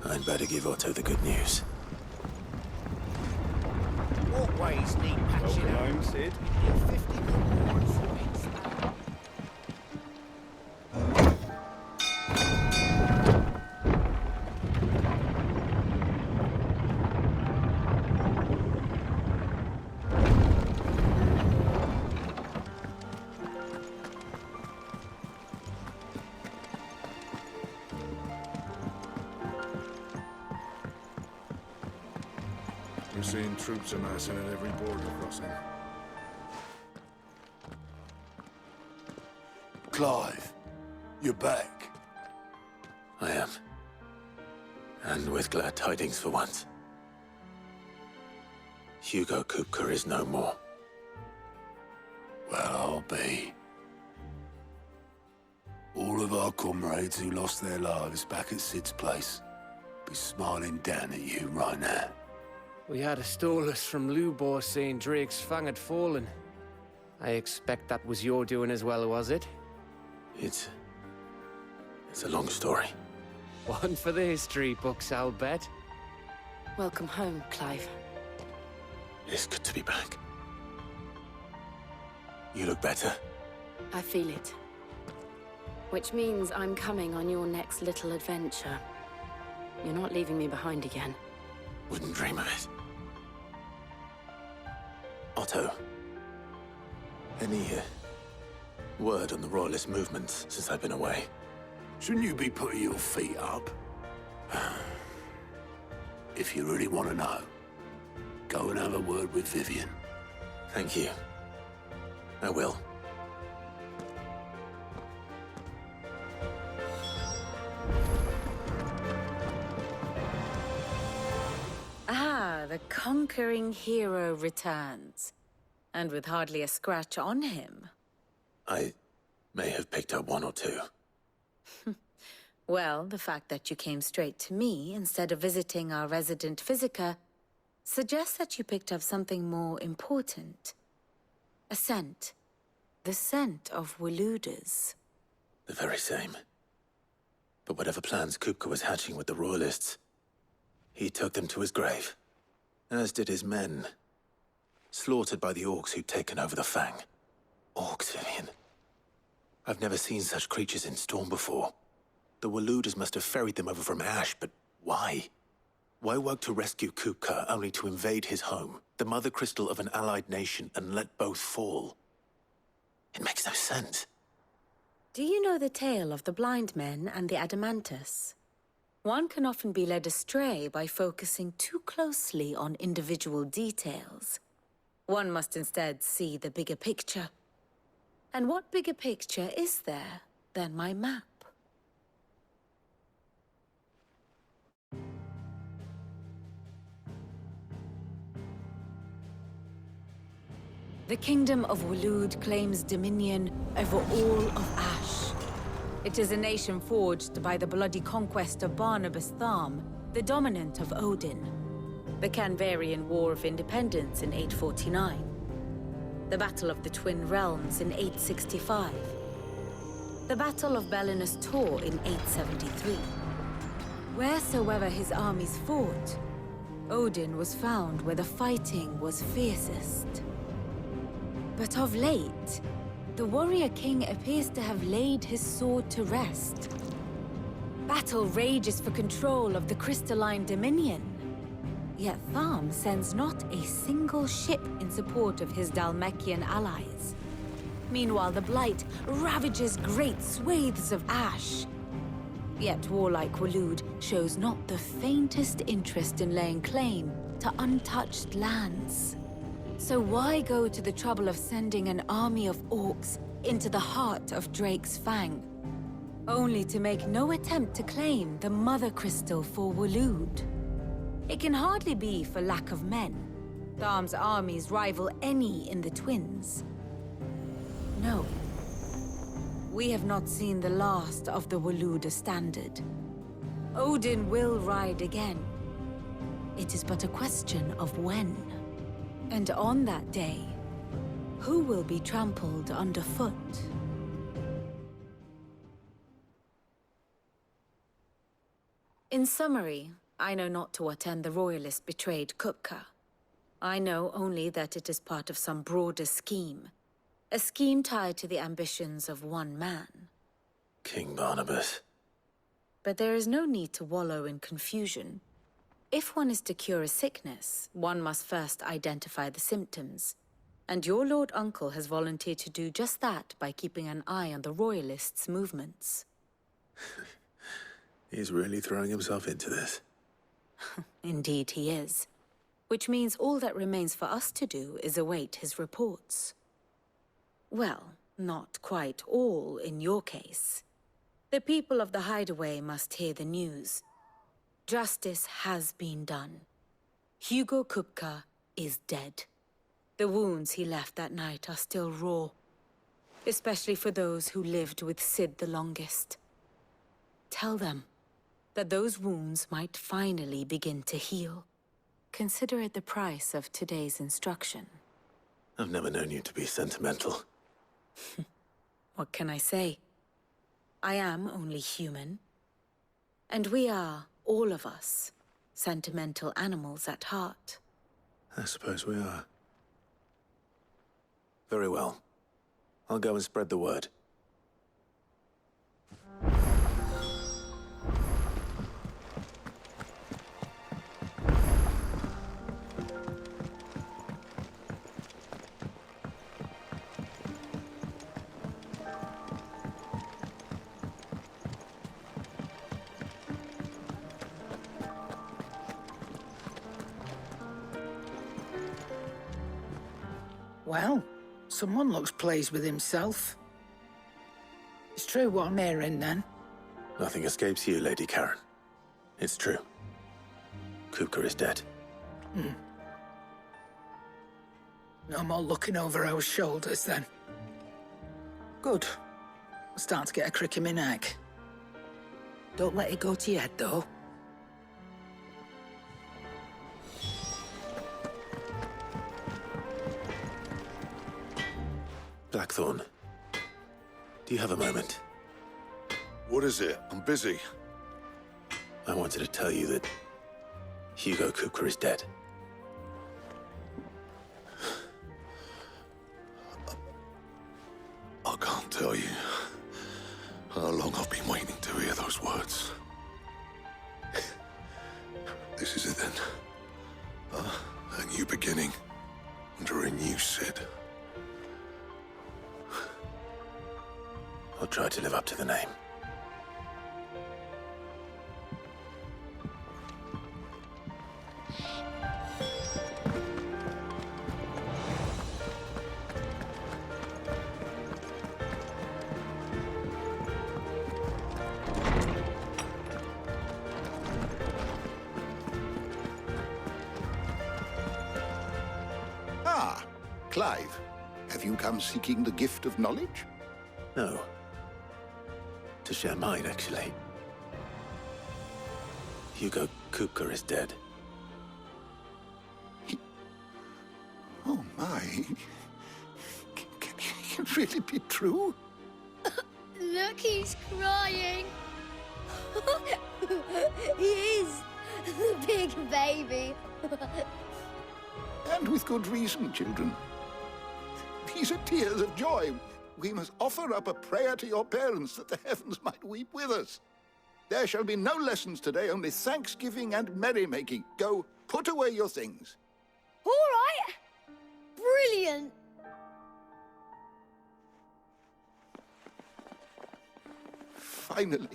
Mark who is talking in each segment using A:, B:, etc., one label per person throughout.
A: I'd better give Otto the good news.
B: Walkways need patching
C: Welcome
B: up.
C: home, Sid.
B: 50 rewards.
D: We're seeing troops amassing at every border crossing.
E: Clive, you're back.
A: I am. And with glad tidings for once. Hugo Kupka is no more.
E: Well, I'll be. All of our comrades who lost their lives back at Sid's place be smiling down at you right now.
F: We had a stolus from Lubor saying Drake's fang had fallen. I expect that was your doing as well, was it?
A: It's a long story.
F: One for the history books, I'll bet.
G: Welcome home, Clive.
A: It's good to be back. You look better.
G: I feel it. Which means I'm coming on your next little adventure. You're not leaving me behind again.
A: Wouldn't dream of it. Otto. Any word on the Royalist movements since I've been away?
E: Shouldn't you be putting your feet up? If you really want to know, go and have a word with Vivian.
A: Thank you. I will.
H: Ah, the conquering hero returns. And with hardly a scratch on him.
A: I may have picked up one or two.
H: Well, the fact that you came straight to me instead of visiting our resident physiker suggests that you picked up something more important. A scent. The scent of Waludas.
A: The very same. But whatever plans Kupka was hatching with the Royalists, he took them to his grave. As did his men. Slaughtered by the orcs who'd taken over the Fang. Orcs, Vivian. I've never seen such creatures in Storm before. The Waludas must have ferried them over from Ash, but why? Why work to rescue Kupka only to invade his home, the mother crystal of an allied nation, and let both fall? It makes no sense.
H: Do you know the tale of the blind men and the Adamantus? One can often be led astray by focusing too closely on individual details. One must instead see the bigger picture. And what bigger picture is there than my map? The Kingdom of Waloed claims dominion over all of Ash. It is a nation forged by the bloody conquest of Barnabas Tharm, the dominant of Odin. The Canvarian War of Independence in 849. The Battle of the Twin Realms in 865. The Battle of Belinus Tor in 873. Wheresoever his armies fought, Odin was found where the fighting was fiercest. But of late, the warrior king appears to have laid his sword to rest. Battle rages for control of the crystalline dominion. Yet Tharm sends not a single ship in support of his Dhalmekian allies. Meanwhile, the Blight ravages great swathes of Ash. Yet warlike Waloed shows not the faintest interest in laying claim to untouched lands. So why go to the trouble of sending an army of orcs into the heart of Drake's Fang, only to make no attempt to claim the Mother Crystal for Waloed? It can hardly be for lack of men. Tharm's armies rival any in the Twins. No. We have not seen the last of the Waluda standard. Odin will ride again. It is but a question of when. And on that day, who will be trampled underfoot? In summary, I know not to what end the Royalists betrayed Kupka. I know only that it is part of some broader scheme. A scheme tied to the ambitions of one man.
A: King Barnabas.
H: But there is no need to wallow in confusion. If one is to cure a sickness, one must first identify the symptoms. And your Lord Uncle has volunteered to do just that by keeping an eye on the Royalists' movements.
A: He's really throwing himself into this.
H: Indeed he is. Which means all that remains for us to do is await his reports. Well, not quite all in your case. The people of the Hideaway must hear the news. Justice has been done. Hugo Kupka is dead. The wounds he left that night are still raw, especially for those who lived with Sid the longest. Tell them that those wounds might finally begin to heal. Consider it the price of today's instruction.
A: I've never known you to be sentimental.
H: What can I say? I am only human. And we are, all of us, sentimental animals at heart.
A: I suppose we are. Very well. I'll go and spread the word.
C: Well, someone looks pleased with himself. It's true what I'm hearing, then.
A: Nothing escapes you, Lady Karen. It's true. Kupka is dead.
C: No more looking over our shoulders, then. Good. I'm starting to get a crick in my neck. Don't let it go to your head, though.
A: Blackthorn, do you have a moment?
D: What is it? I'm busy.
A: I wanted to tell you that Hugo Kupka is dead.
D: I can't tell you how long I've been waiting to hear those words. This is it then. A new beginning under a new Sid.
A: I'll try to live up to the name.
I: Ah, Clive. Have you come seeking the gift of knowledge?
A: No. To share mine, actually. Hugo Kupka is dead.
I: Oh, my. Can it really be true?
J: Look, he's crying. He is. The big baby.
I: And with good reason, children. These are tears of joy. We must offer up a prayer to your parents that the heavens might weep with us. There shall be no lessons today, only thanksgiving and merrymaking. Go, put away your things.
J: All right. Brilliant.
I: Finally,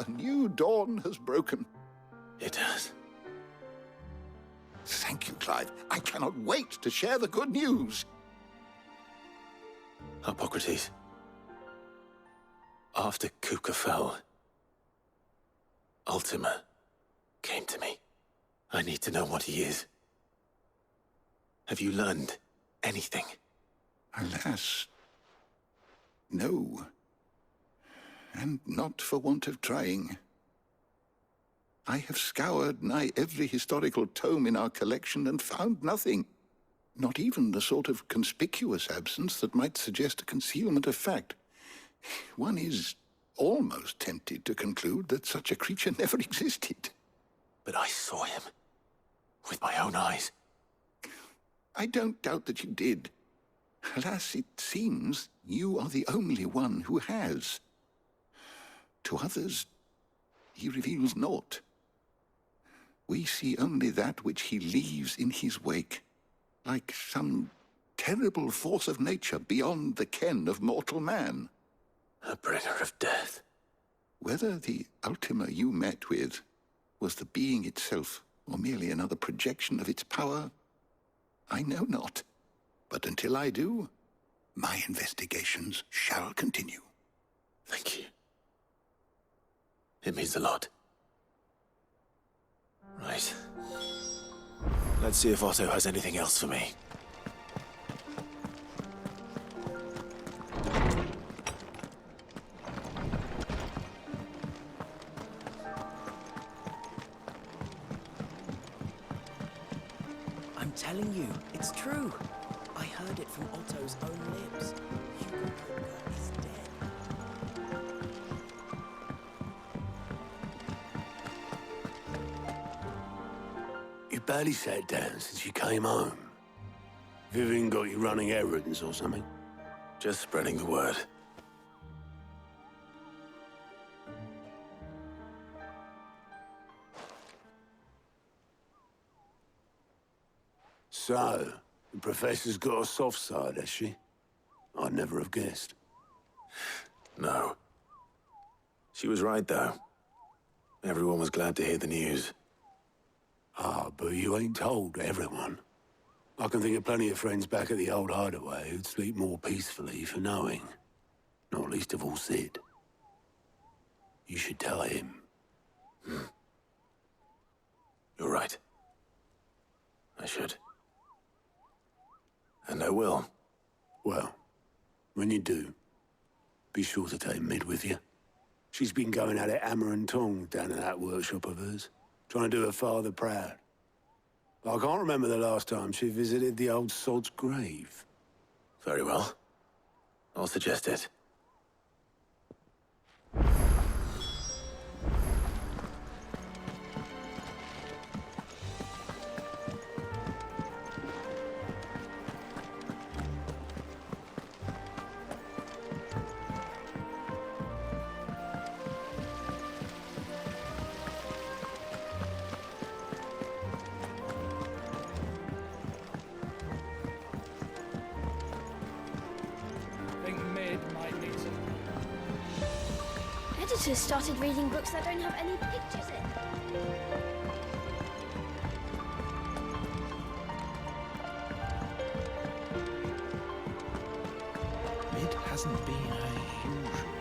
I: a new dawn has broken.
A: It has.
I: Thank you, Clive. I cannot wait to share the good news.
A: Hippocrates. After Kupka fell, Ultima came to me. I need to know what he is. Have you learned anything?
I: Alas, no. And not for want of trying. I have scoured nigh every historical tome in our collection and found nothing. Not even the sort of conspicuous absence that might suggest a concealment of fact. One is almost tempted to conclude that such a creature never existed.
A: But I saw him. With my own eyes.
I: I don't doubt that you did. Alas, it seems you are the only one who has. To others, he reveals naught. We see only that which he leaves in his wake, like some terrible force of nature beyond the ken of mortal man.
A: A bringer of death.
I: Whether the Ultima you met with was the being itself, or merely another projection of its power, I know not. But until I do, my investigations shall continue.
A: Thank you. It means a lot. Right. Let's see if Otto has anything else for me.
B: I'm telling you, it's true. I heard it from Otto's own lips. Hugo Berger is dead.
E: You barely sat down since you came home. Vivian got you running errands or something?
A: Just spreading the word.
E: So, the Professor's got a soft side, has she? I'd never have guessed.
A: No. She was right, though. Everyone was glad to hear the news.
E: Ah, but you ain't told everyone. I can think of plenty of friends back at the old hideaway who'd sleep more peacefully for knowing. Not least of all Sid. You should tell him.
A: You're right. I should. And I will.
E: Well, when you do, be sure to take Mid with you. She's been going at it hammer and tongs down in that workshop of hers, trying to do her father proud. But I can't remember the last time she visited the old sod's grave.
A: Very well. I'll suggest it.
J: Editors started reading books that don't have any pictures in.
B: Mid hasn't been her usual.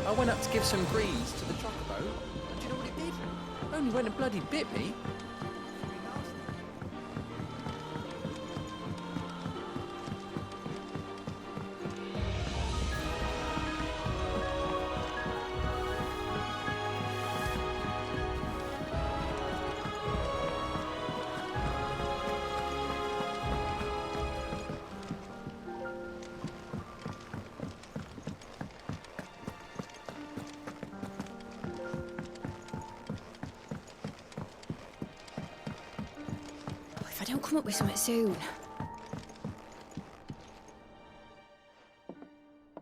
K: I went up to give some grease to the chocobo, and do you know what it did? Only went and bloody bit me.
J: If I don't come up with something soon.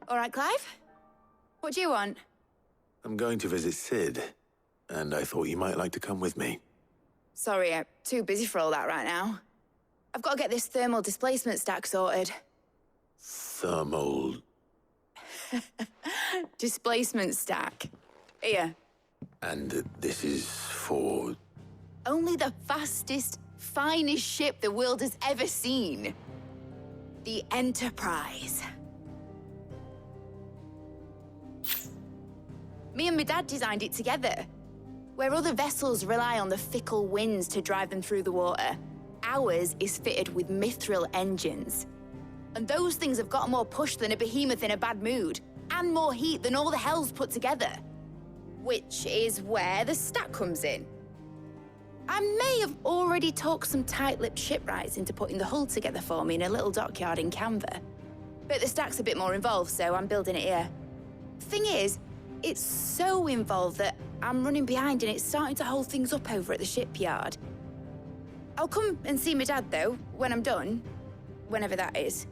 J: All right, Clive? What do you want?
A: I'm going to visit Sid, and I thought you might like to come with me.
J: Sorry, I'm too busy for all that right now. I've got to get this thermal displacement stack sorted.
A: Thermal...
J: Displacement stack. Here.
A: And this is for...
J: Only the fastest, finest ship the world has ever seen. The Enterprise. Me and my dad designed it together. Where other vessels rely on the fickle winds to drive them through the water, ours is fitted with mithril engines. And those things have got more push than a behemoth in a bad mood, and more heat than all the hells put together. Which is where the stack comes in. I may have already talked some tight-lipped shipwrights into putting the hull together for me in a little dockyard in Canva. But the stack's a bit more involved, so I'm building it here. Thing is, it's so involved that I'm running behind and it's starting to hold things up over at the shipyard. I'll come and see my dad, though, when I'm done. Whenever that is.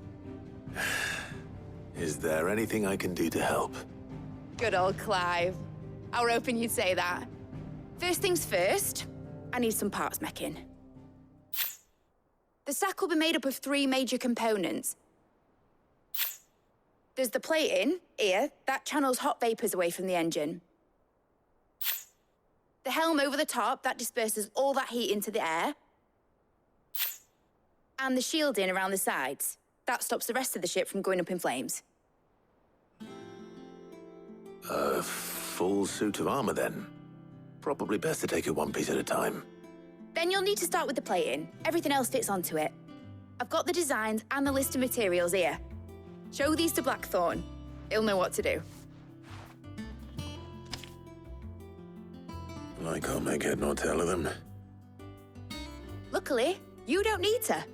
A: Is there anything I can do to help?
J: Good old Clive. I were hoping you'd say that. First things first, I need some parts meching. The stack will be made up of 3 major components. There's the plating, here, that channels hot vapors away from the engine. The helm over the top, that disperses all that heat into the air. And the shielding around the sides. That stops the rest of the ship from going up in flames.
A: A full suit of armor, then? Probably best to take it one piece at a time.
J: Then you'll need to start with the plating. Everything else fits onto it. I've got the designs and the list of materials here. Show these to Blackthorn. He'll know what to do.
A: I can't make head nor tail of them.
J: Luckily, you don't need to.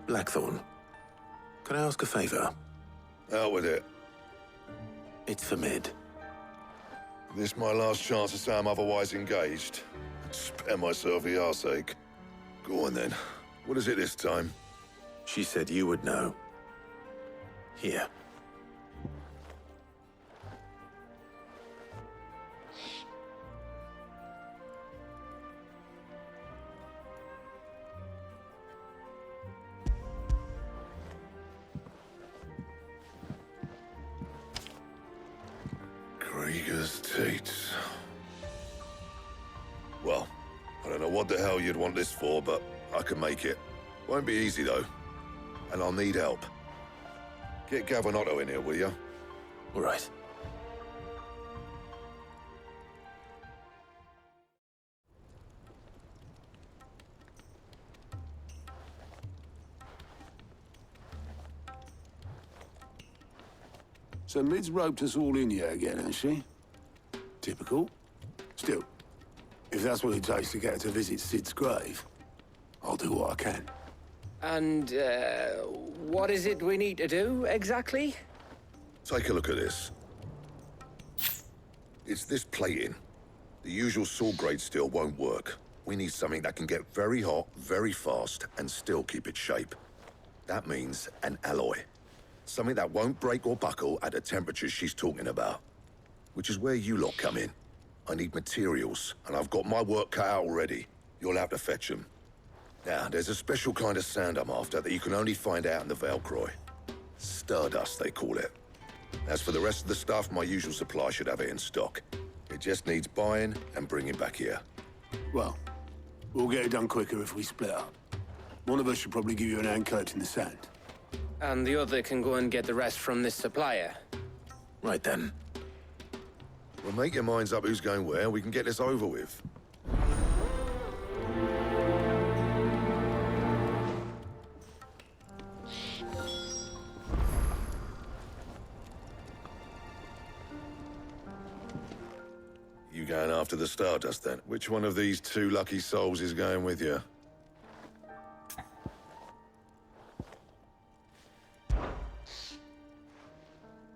A: Blackthorn, can I ask a favor?
D: Out with it.
A: It's for Mid.
D: This my last chance to say I'm otherwise engaged. Spare myself the arseache. Go on then. What is it this time?
A: She said you would know. Here.
D: Krieger's Tates. Well, I don't know what the hell you'd want this for, but I can make it. Won't be easy, though. And I'll need help. Get Gavinotto in here, will you?
A: All right.
E: So Mid's roped us all in here again, has she? Typical. Still, if that's what it takes to get her to visit Sid's grave, I'll do what I can.
F: And, what is it we need to do, exactly?
D: Take a look at this. It's this plating. The usual sword-grade steel won't work. We need something that can get very hot, very fast, and still keep its shape. That means an alloy. Something that won't break or buckle at the temperatures she's talking about. Which is where you lot come in. I need materials, and I've got my work cut out already. You'll have to fetch them. Now, there's a special kind of sand I'm after that you can only find out in the Valcroy. Stardust, they call it. As for the rest of the stuff, my usual supply should have it in stock. It just needs buying and bringing back here.
E: Well, we'll get it done quicker if we split up. One of us should probably give you an hand coating the sand.
F: And the other can go and get the rest from this supplier.
A: Right then.
D: Well, make your minds up who's going where, we can get this over with. You going after the Stardust, then? Which one of these 2 lucky souls is going with you?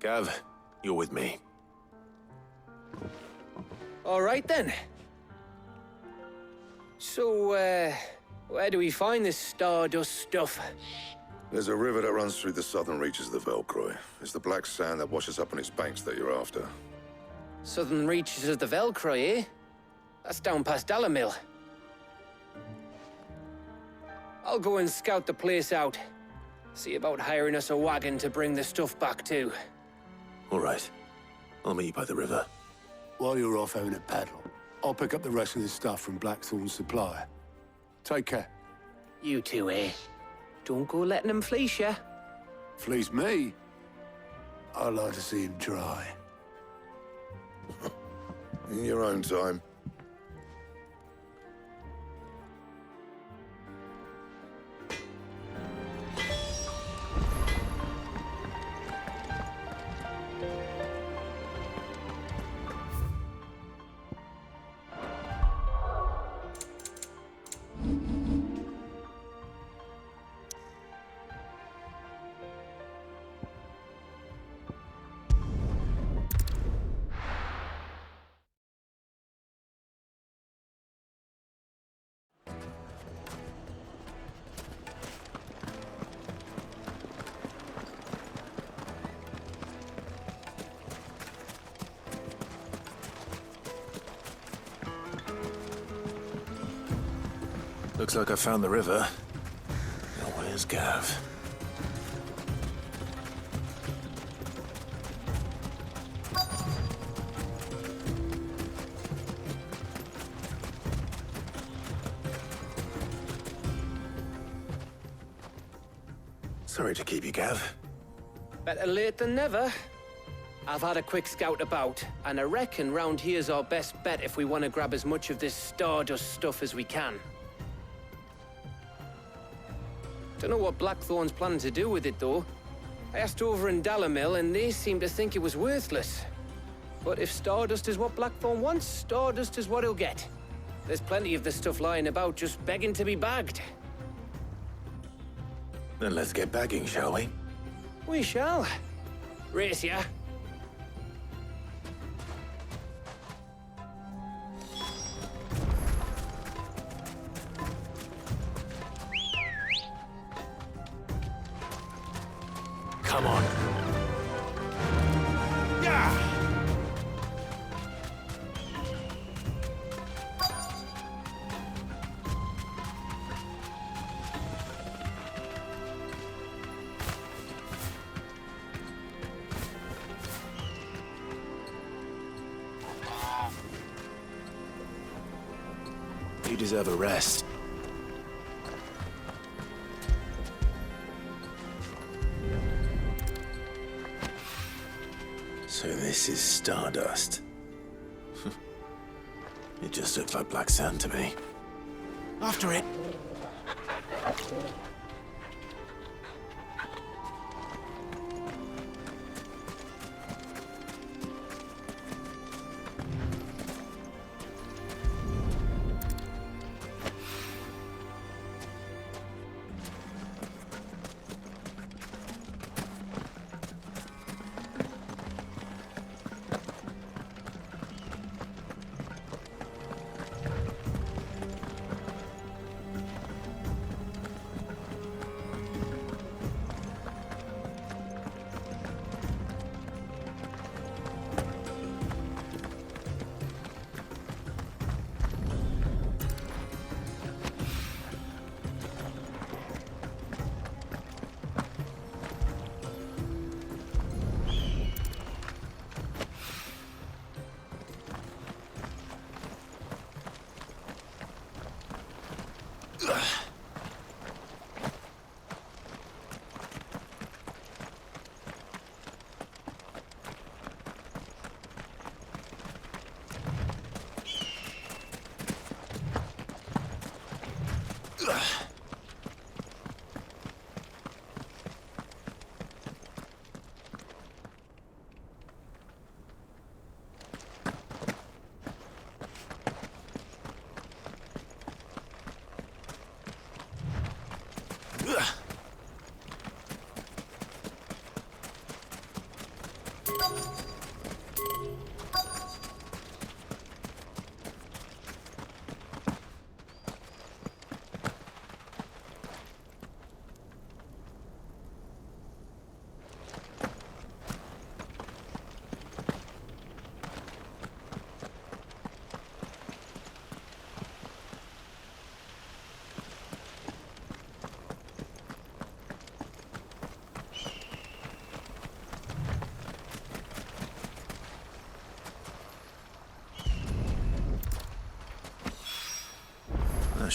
A: Gav, you're with me.
F: All right, then. So, where do we find this Stardust stuff?
D: There's a river that runs through the southern reaches of the Velcroy. It's the black sand that washes up on its banks that you're after.
F: Southern reaches of the Velcroy, eh? That's down past Dalamil. I'll go and scout the place out. See about hiring us a wagon to bring the stuff back to.
A: All right. I'll meet you by the river.
E: While you're off having a paddle, I'll pick up the rest of the stuff from Blackthorn's supply. Take care.
F: You two, eh? Don't go letting them fleece ya.
E: Fleece me? I'd like to see him try.
D: In your own time.
A: Looks like I found the river. Now where's Gav? Sorry to keep you, Gav.
F: Better late than never. I've had a quick scout about, and I reckon round here's our best bet if we want to grab as much of this Stardust stuff as we can. Don't know what Blackthorn's planning to do with it, though. I asked over in Dalamil, and they seem to think it was worthless. But if Stardust is what Blackthorn wants, Stardust is what he'll get. There's plenty of the stuff lying about, just begging to be bagged.
A: Then let's get bagging, shall we?
F: We shall. Race ya.
A: Come on. Yeah! You deserve a rest. So this is Stardust. It just looks like black sand to me. After it!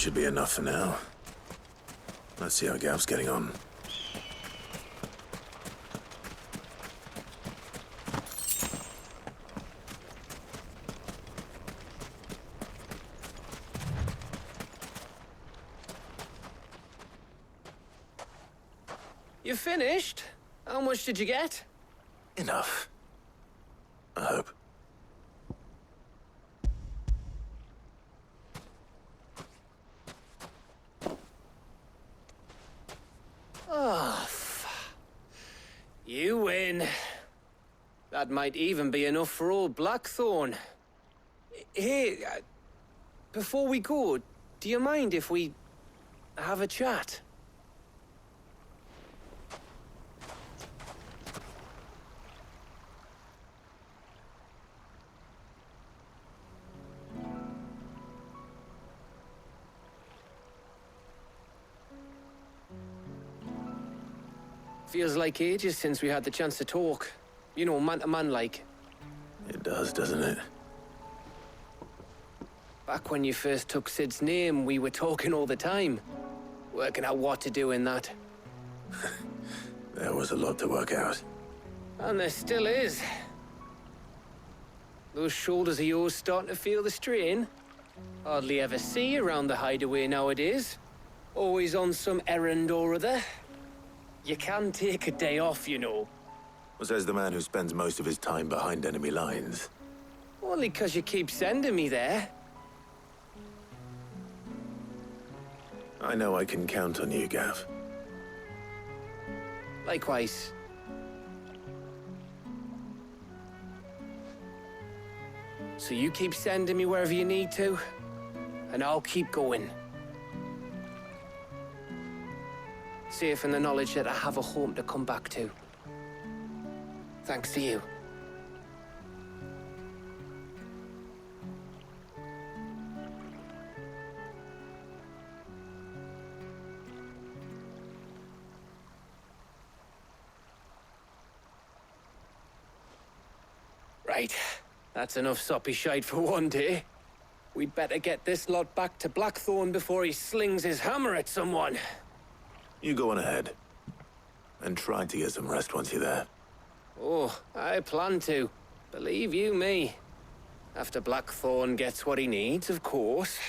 A: should be enough for now. Let's see how Gav's getting on.
F: You finished? How much did you get?
A: Enough. I hope.
F: Oh, you win. That might even be enough for old Blackthorn. Hey, before we go, do you mind if we have a chat? Feels like ages since we had the chance to talk. You know, man to man like.
A: It does, doesn't it?
F: Back when you first took Sid's name, we were talking all the time. Working out what to do in that.
A: There was a lot to work out.
F: And there still is. Those shoulders of yours starting to feel the strain. Hardly ever see you around the hideaway nowadays. Always on some errand or other. You can take a day off, you know.
A: Says the man who spends most of his time behind enemy lines.
F: Only 'cause you keep sending me there.
A: I know I can count on you, Gav.
F: Likewise. So you keep sending me wherever you need to, and I'll keep going. Safe in the knowledge that I have a home to come back to. Thanks to you. Right. That's enough soppy shite for one day. We'd better get this lot back to Blackthorn before he slings his hammer at someone.
A: You go on ahead. And try to get some rest once you're there.
F: Oh, I plan to. Believe you me. After Blackthorn gets what he needs, of course.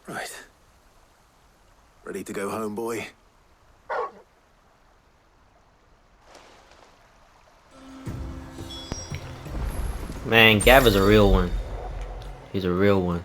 A: Right. Ready to go home, boy?
L: Man, Gav is a real one. He's a real one.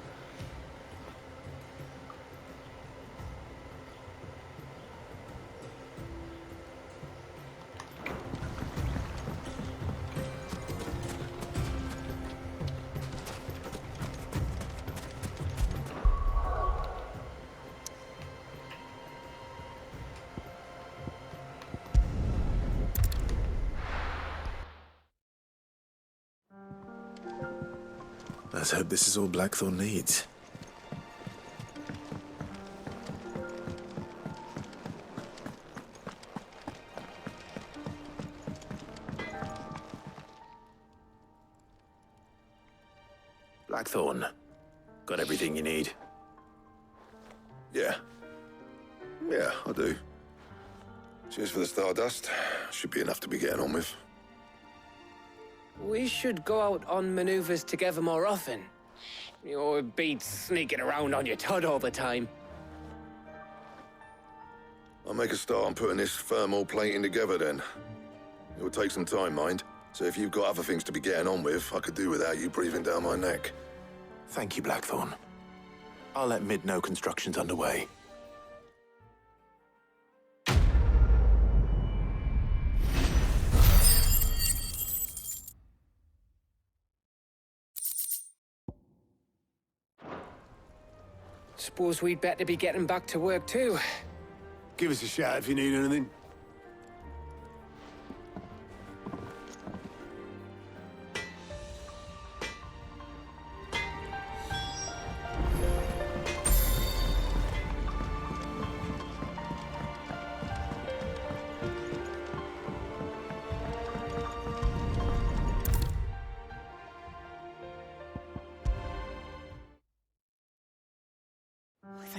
A: Let's hope this is all Blackthorn needs. Blackthorn, got everything you need?
D: Yeah. Yeah, I do. Cheers for the Stardust. Should be enough to be getting on with.
F: We should go out on maneuvers together more often. You know, it beats sneaking around on your tud all the time.
D: I'll make a start on putting this thermal plating together then. It will take some time, mind. So if you've got other things to be getting on with, I could do without you breathing down my neck.
A: Thank you, Blackthorn. I'll let Mid know construction's underway.
F: Suppose we'd better be getting back to work too.
E: Give us a shout if you need anything.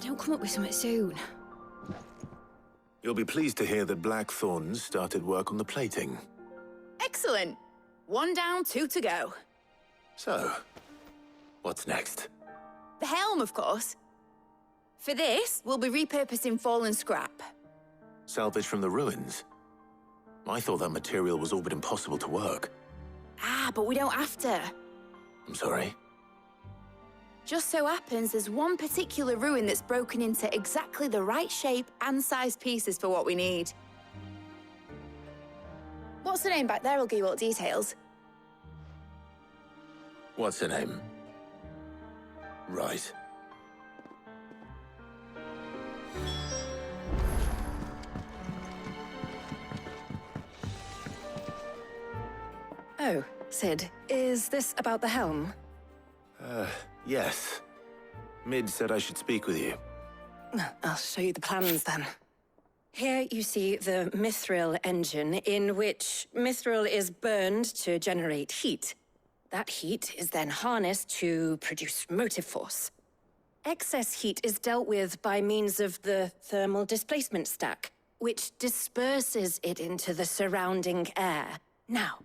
G: I don't come up with something soon.
A: You'll be pleased to hear that Blackthorn's started work on the plating.
J: Excellent. 1 down, 2 to go.
A: So, what's next?
J: The helm, of course. For this, we'll be repurposing fallen scrap.
A: Salvage from the ruins? I thought that material was all but impossible to work.
J: Ah, but we don't have to.
A: I'm sorry?
J: Just so happens there's one particular ruin that's broken into exactly the right shape and size pieces for what we need. What's the name back there? I'll give you all the details.
A: What's her name? Right.
M: Oh, Sid, is this about the helm?
A: Yes. Mid said I should speak with you.
M: I'll show you the plans then. Here you see the mithril engine, in which mithril is burned to generate heat. That heat is then harnessed to produce motive force. Excess heat is dealt with by means of the thermal displacement stack, which disperses it into the surrounding air. Now,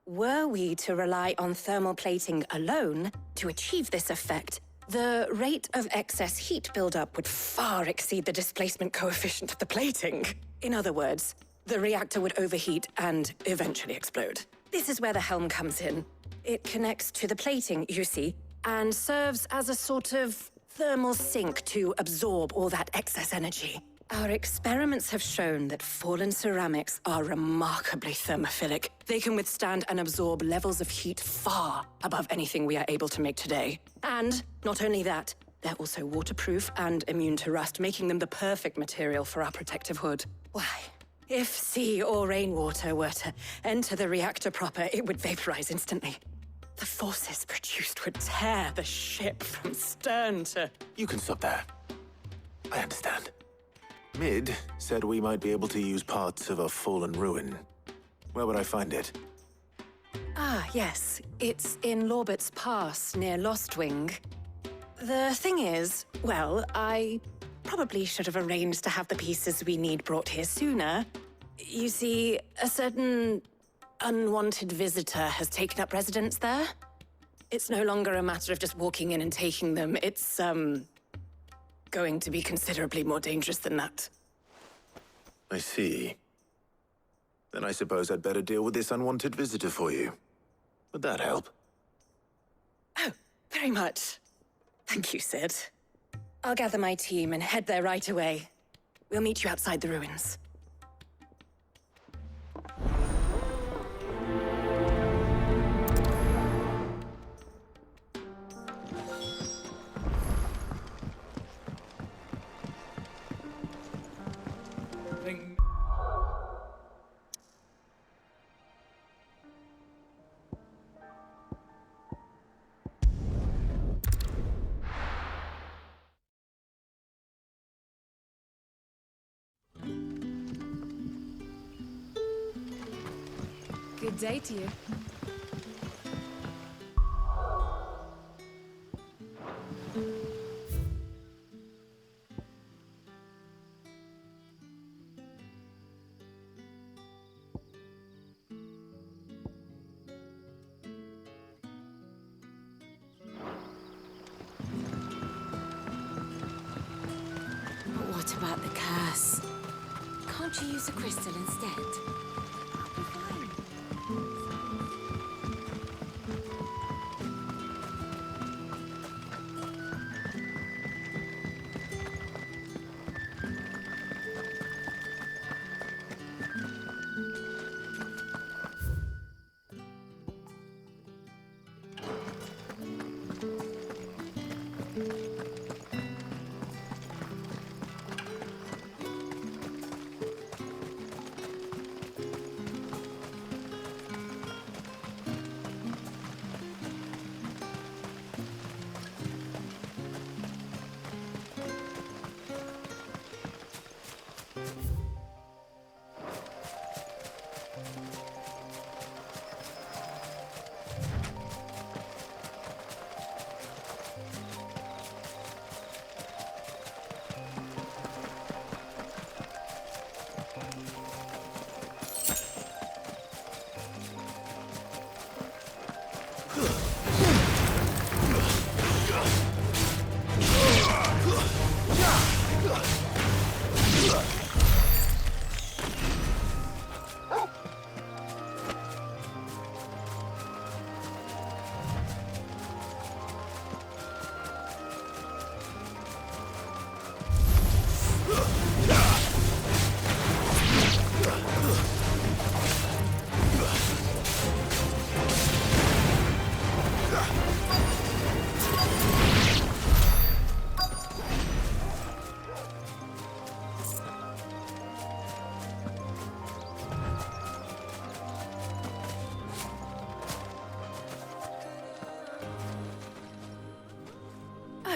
M: were we to rely on thermal plating alone to achieve this effect, the rate of excess heat buildup would far exceed the displacement coefficient of the plating. In other words, the reactor would overheat and eventually explode. This is where the helm comes in. It connects to the plating, you see, and serves as a sort of thermal sink to absorb all that excess energy. Our experiments have shown that fallen ceramics are remarkably thermophilic. They can withstand and absorb levels of heat far above anything we are able to make today. And not only that, they're also waterproof and immune to rust, making them the perfect material for our protective hood. Why, if sea or rainwater were to enter the reactor proper, it would vaporize instantly. The forces produced would tear the ship from stern to...
A: You can stop there. I understand. Mid said we might be able to use parts of a fallen ruin. Where would I find it?
M: Ah, yes. It's in Lorbert's Pass, near Lostwing. The thing is, well, I probably should have arranged to have the pieces we need brought here sooner. You see, a certain unwanted visitor has taken up residence there. It's no longer a matter of just walking in and taking them. It's, going to be considerably more dangerous than that.
A: I see. Then I suppose I'd better deal with this unwanted visitor for you. Would that help?
M: Oh, very much. Thank you, Sid. I'll gather my team and head there right away. We'll meet you outside the ruins.
H: Good day to you.
G: But what about the curse? Can't you use a crystal instead?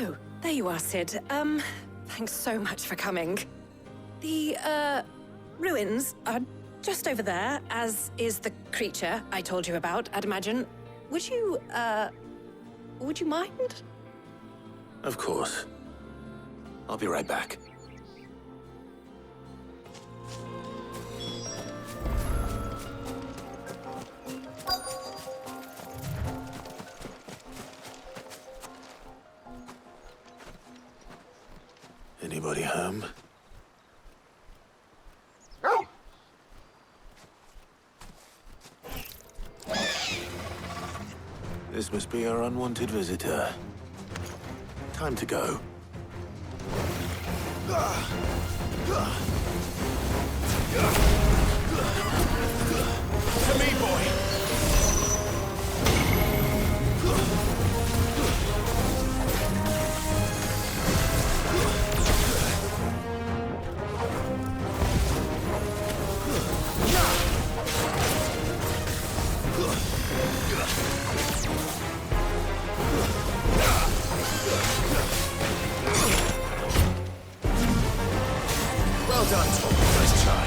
M: Oh, there you are, Sid. Thanks so much for coming. The, ruins are just over there, as is the creature I told you about, I'd imagine. Would you mind?
A: Of course. I'll be right back. Anybody home? This must be our unwanted visitor. Time to go. To me, boy! Well done, Tom. Nice try.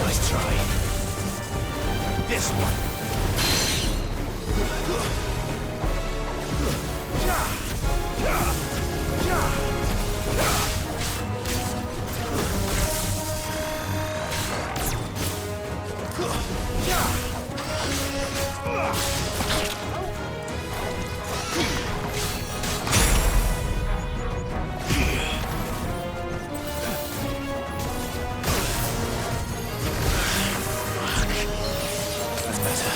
A: Nice try. This one. That's better.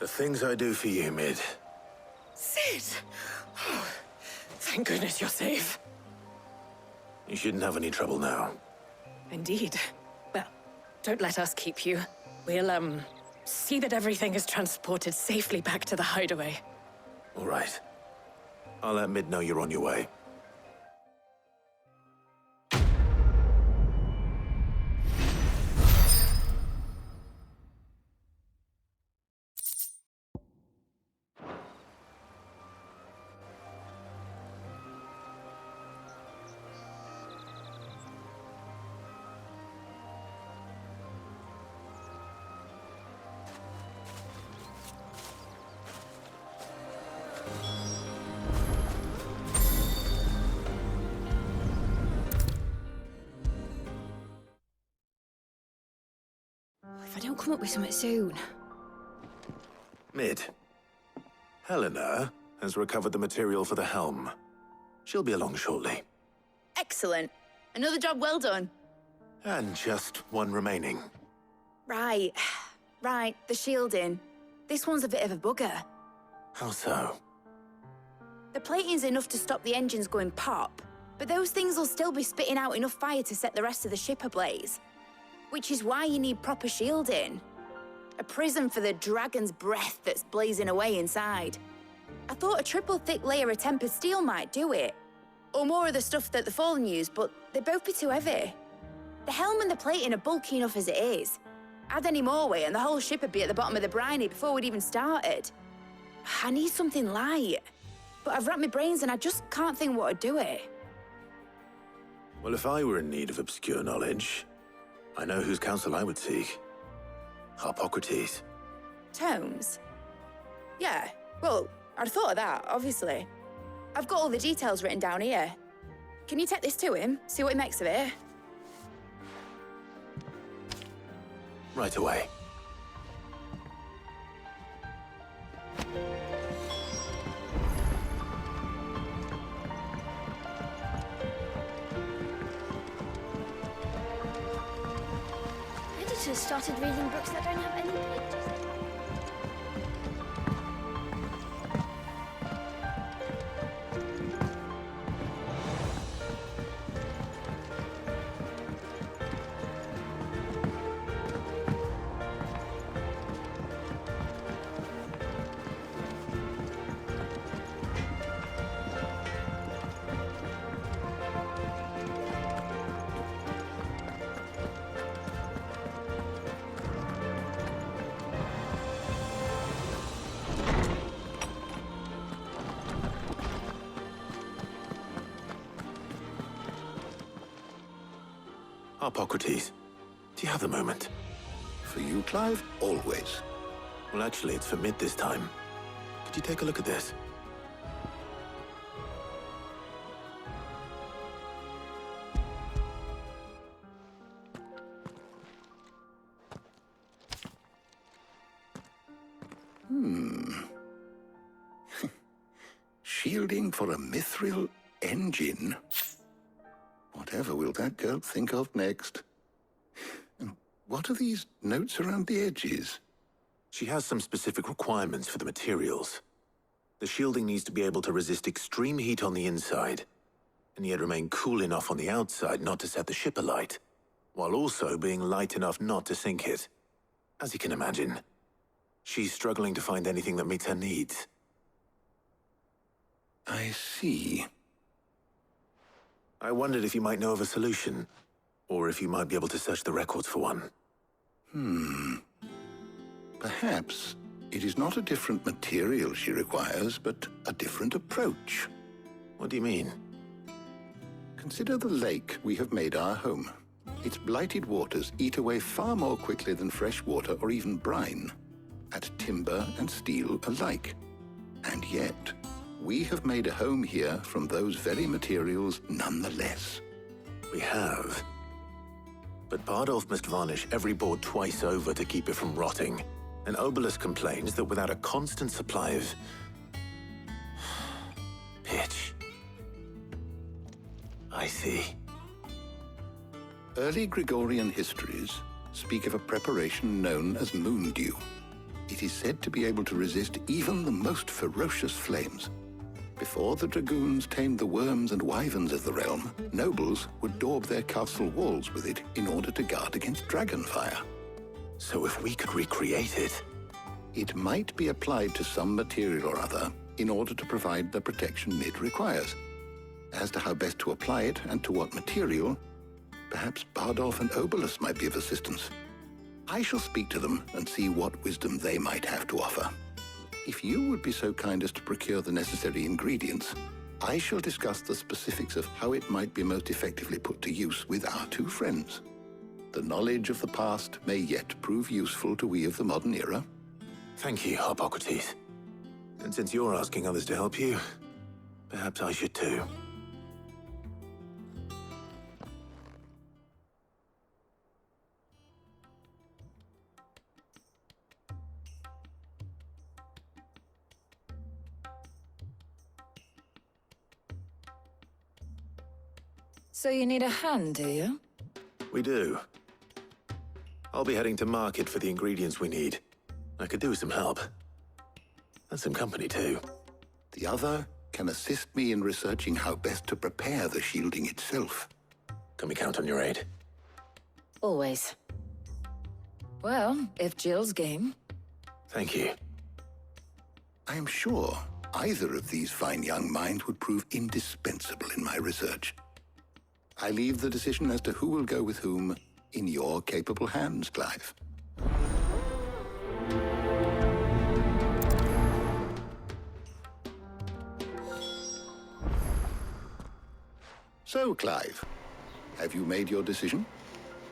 A: The things I do for you, Mid.
M: Sid! Oh, thank goodness you're safe.
A: You shouldn't have any trouble now.
M: Indeed. Well, don't let us keep you. We'll, see that everything is transported safely back to the hideaway.
A: All right. I'll let Mid know you're on your way.
M: If I don't come up with something soon.
A: Mid. Helena has recovered the material for the helm. She'll be along shortly.
J: Excellent. Another job well done.
A: And just one remaining.
J: Right. Right, the shielding. This one's a bit of a bugger.
A: How so?
J: The plating's enough to stop the engines going pop, but those things will still be spitting out enough fire to set the rest of the ship ablaze. Which is why you need proper shielding. A prison for the dragon's breath that's blazing away inside. I thought a triple thick layer of tempered steel might do it. Or more of the stuff that the Fallen use, but they'd both be too heavy. The helm and the plating are bulky enough as it is. Add any more weight and the whole ship would be at the bottom of the briny before we'd even started. I need something light. But I've racked my brains and I just can't think what would do it.
A: Well, if I were in need of obscure knowledge, I know whose counsel I would seek. Harpocrates.
J: Tomes? Yeah, well, I'd thought of that, obviously. I've got all the details written down here. Can you take this to him, see what he makes of it?
A: Right away.
N: Editors started reading books that don't have any pages.
A: Harpocrates, do you have the moment?
I: For you, Clive, always.
A: Well, actually, it's for Mid this time. Could you take a look at this?
I: Shielding for a mithril engine? Whatever will that girl think of next? And what are these notes around the edges?
A: She has some specific requirements for the materials. The shielding needs to be able to resist extreme heat on the inside, and yet remain cool enough on the outside not to set the ship alight, while also being light enough not to sink it. As you can imagine, she's struggling to find anything that meets her needs.
I: I see.
A: I wondered if you might know of a solution, or if you might be able to search the records for one.
I: Perhaps it is not a different material she requires, but a different approach.
A: What do you mean?
I: Consider the lake we have made our home. Its blighted waters eat away far more quickly than fresh water or even brine, at timber and steel alike. And yet, we have made a home here from those very materials nonetheless.
A: We have. But Bardolph must varnish every board twice over to keep it from rotting. And Obelisk complains that without a constant supply of pitch. I see.
I: Early Gregorian histories speak of a preparation known as moon dew. It is said to be able to resist even the most ferocious flames. Before the dragoons tamed the worms and wyverns of the realm, nobles would daub their castle walls with it in order to guard against dragon fire.
A: So if we could recreate it...
I: It might be applied to some material or other, in order to provide the protection Mid requires. As to how best to apply it and to what material, perhaps Bardolph and Obolus might be of assistance. I shall speak to them and see what wisdom they might have to offer. If you would be so kind as to procure the necessary ingredients, I shall discuss the specifics of how it might be most effectively put to use with our two friends. The knowledge of the past may yet prove useful to we of the modern era.
A: Thank you, Hippocrates. And since you're asking others to help you, perhaps I should too.
O: So you need a hand, do you?
A: We do. I'll be heading to market for the ingredients we need. I could do with some help. And some company, too.
I: The other can assist me in researching how best to prepare the shielding itself.
A: Can we count on your aid?
O: Always. Well, if Jill's game.
A: Thank you.
I: I am sure either of these fine young minds would prove indispensable in my research. I leave the decision as to who will go with whom in your capable hands, Clive. So, Clive, have you made your decision?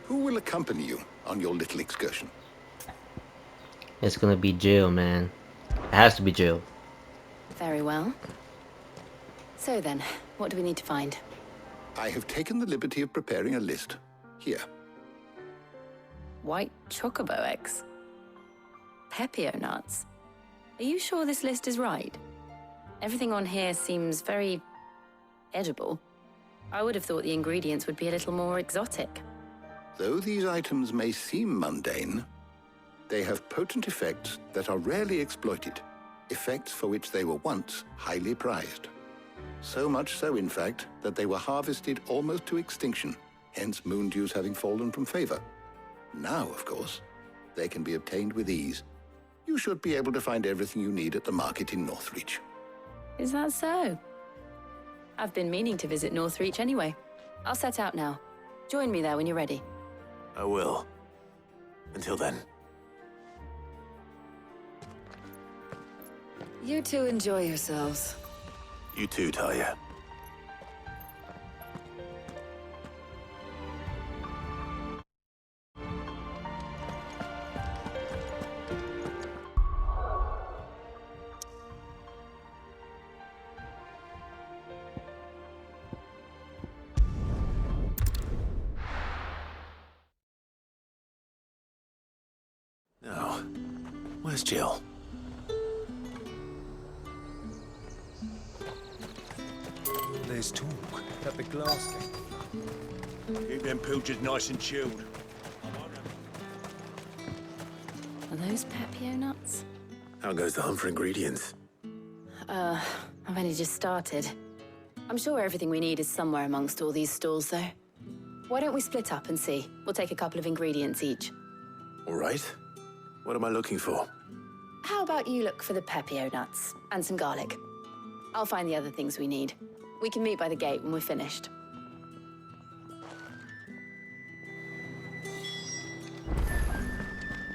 I: Who will accompany you on your little excursion?
L: It's gonna be Jill, man. It has to be Jill.
G: Very well. So then, what do we need to find?
I: I have taken the liberty of preparing a list. Here.
G: White chocobo eggs. Pepio nuts. Are you sure this list is right? Everything on here seems very edible. I would have thought the ingredients would be a little more exotic.
I: Though these items may seem mundane, they have potent effects that are rarely exploited, effects for which they were once highly prized. So much so, in fact, that they were harvested almost to extinction, hence moon dews having fallen from favor. Now, of course, they can be obtained with ease. You should be able to find everything you need at the market in Northreach.
G: Is that so? I've been meaning to visit Northreach anyway. I'll set out now. Join me there when you're ready.
A: I will. Until then.
O: You two enjoy yourselves.
A: You too, Talia. Now, where's Jill?
P: There's talk that the glass game.
E: Keep them pilchers nice and chilled.
G: Are those Pepio nuts?
A: How goes the hunt for ingredients?
G: I've only just started. I'm sure everything we need is somewhere amongst all these stalls, though. Why don't we split up and see? We'll take a couple of ingredients each.
A: All right. What am I looking for?
G: How about you look for the Pepio nuts and some garlic? I'll find the other things we need. We can meet by the gate when we're finished.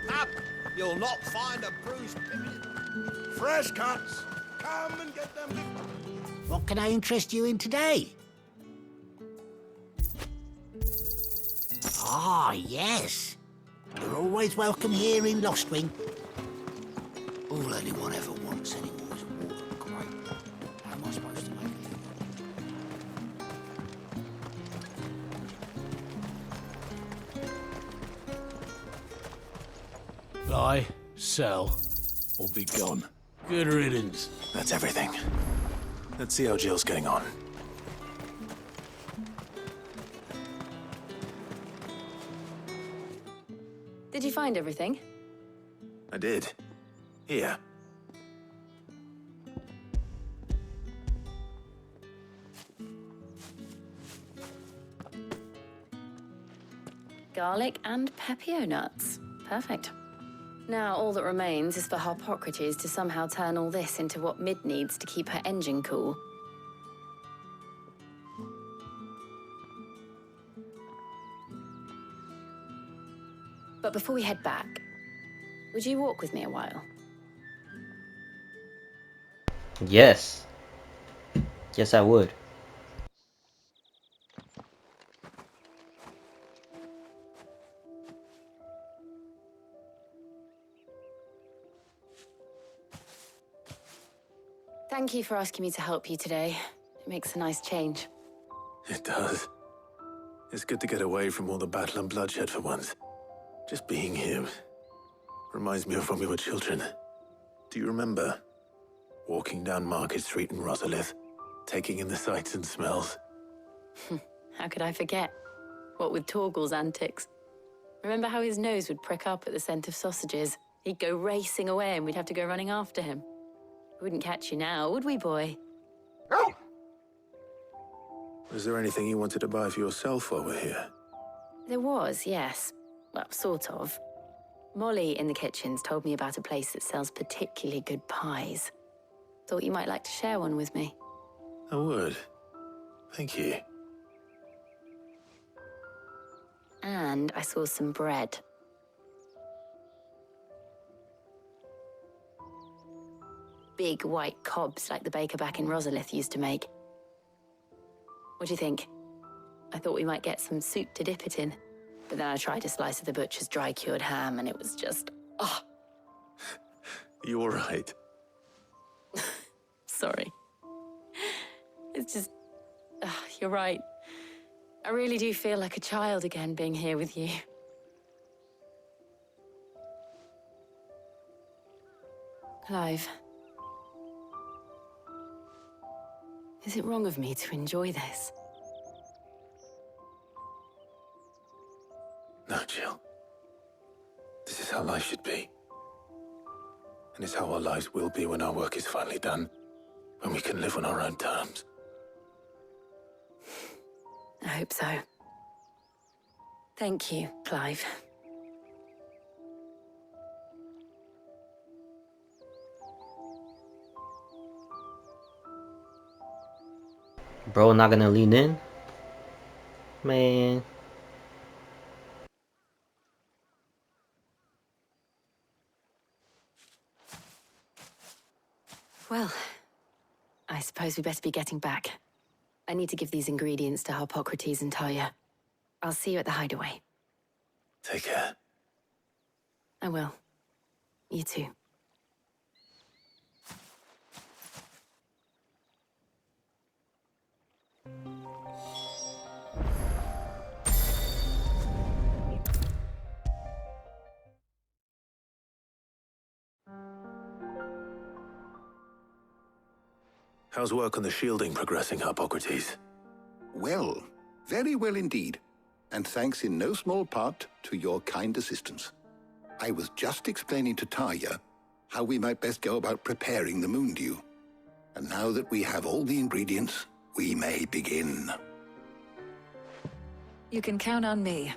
P: Up! You'll not find a bruised pivot. Fresh cuts! Come and get them.
Q: What can I interest you in today? Ah, yes. You're always welcome here in Lostwing. All anyone ever wants anymore is a water crate. How am I supposed to make it?
E: Buy, sell, or be gone. Good riddance.
A: That's everything. Let's see how Jill's getting on.
G: Did you find everything?
A: I did. Here.
G: Garlic and Pepio nuts. Perfect. Now all that remains is for Harpocrates to somehow turn all this into what Mid needs to keep her engine cool. But before we head back, would you walk with me a while?
L: Yes. Yes, I would.
G: Thank you for asking me to help you today. It makes a nice change.
A: It does. It's good to get away from all the battle and bloodshed for once. Just being here reminds me of when we were children. Do you remember? Walking down Market Street in Rosalith, taking in the sights and smells.
G: How could I forget? What with Torgal's antics. Remember how his nose would prick up at the scent of sausages? He'd go racing away and we'd have to go running after him. We wouldn't catch you now, would we, boy?
A: Was there anything you wanted to buy for yourself while we're here?
G: There was, yes. Well, sort of. Molly in the kitchens told me about a place that sells particularly good pies. Thought you might like to share one with me.
A: I would. Thank you.
G: And I saw some bread. Big white cobs like the baker back in Rosalith used to make. What do you think? I thought we might get some soup to dip it in. But then I tried a slice of the butcher's dry-cured ham and it was just... oh.
A: You all right?
G: Sorry. It's just... you're right. I really do feel like a child again being here with you. Clive. Is it wrong of me to enjoy this?
A: No, Jill. This is how life should be. And it's how our lives will be when our work is finally done. When we can live on our own terms.
G: I hope so. Thank you, Clive.
L: Bro, not gonna lean in? Man.
G: Well, I suppose we better be getting back. I need to give these ingredients to Harpocrates and Talia. I'll see you at the hideaway.
A: Take care.
G: I will. You too.
A: How's work on the shielding progressing, Harpocrates?
I: Well, very well indeed. And thanks in no small part to your kind assistance. I was just explaining to Talia how we might best go about preparing the moon dew. And now that we have all the ingredients, we may begin.
O: You can count on me.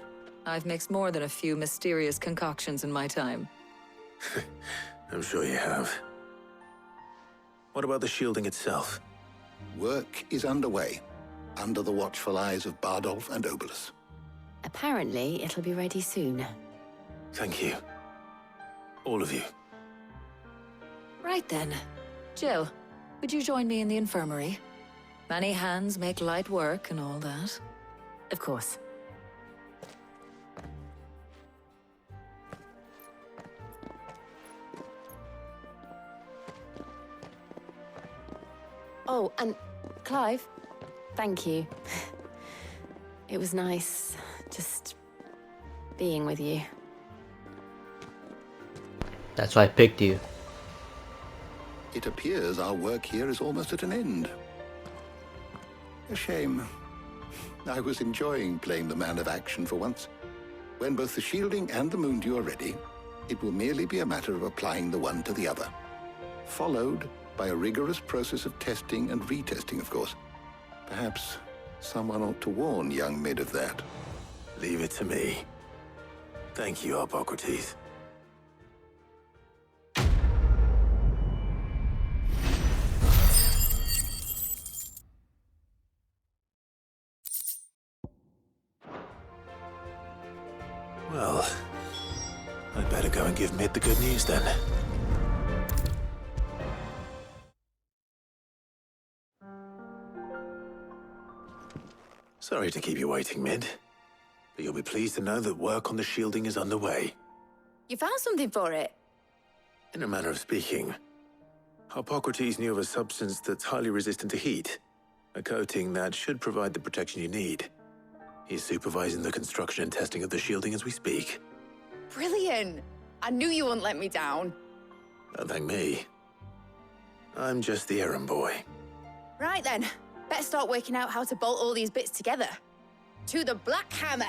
O: I've mixed more than a few mysterious concoctions in my time.
A: I'm sure you have. What about the shielding itself?
I: Work is underway, under the watchful eyes of Bardolph and Obolus.
G: Apparently, it'll be ready soon.
A: Thank you. All of you.
O: Right then. Jill, would you join me in the infirmary? Many hands make light work and all that.
G: Of course. Oh, and Clive, thank you. It was nice just being with you.
L: That's why I picked you.
I: It appears our work here is almost at an end. A shame. I was enjoying playing the man of action for once. When both the shielding and the moon dew are ready, it will merely be a matter of applying the one to the other. Followed by a rigorous process of testing and retesting, of course. Perhaps someone ought to warn young Mid of that.
A: Leave it to me. Thank you, Harpocrates. Well, I'd better go and give Mid the good news then. Sorry to keep you waiting, Mid. But you'll be pleased to know that work on the shielding is underway.
J: You found something for it?
A: In a manner of speaking, Hippocrates knew of a substance that's highly resistant to heat. A coating that should provide the protection you need. He's supervising the construction and testing of the shielding as we speak.
J: Brilliant! I knew you wouldn't let me down.
A: Don't thank me. I'm just the errand boy.
J: Right then, better start working out how to bolt all these bits together. To the Black Hammer!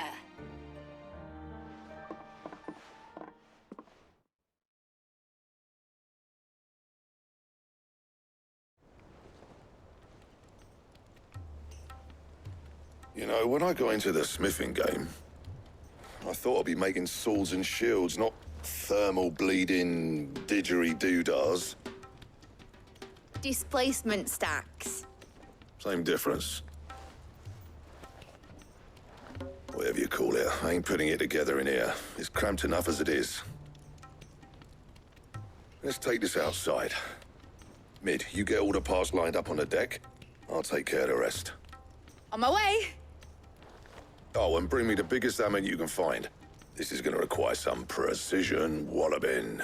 D: You know, when I got into the smithing game, I thought I'd be making swords and shields, not thermal bleeding didgeridoo-dahs.
J: Displacement stacks.
D: Same difference. Whatever you call it, I ain't putting it together in here. It's cramped enough as it is. Let's take this outside. Mid, you get all the parts lined up on the deck. I'll take care of the rest.
J: On my way!
D: Oh, and bring me the biggest hammer you can find. This is gonna require some precision walloping.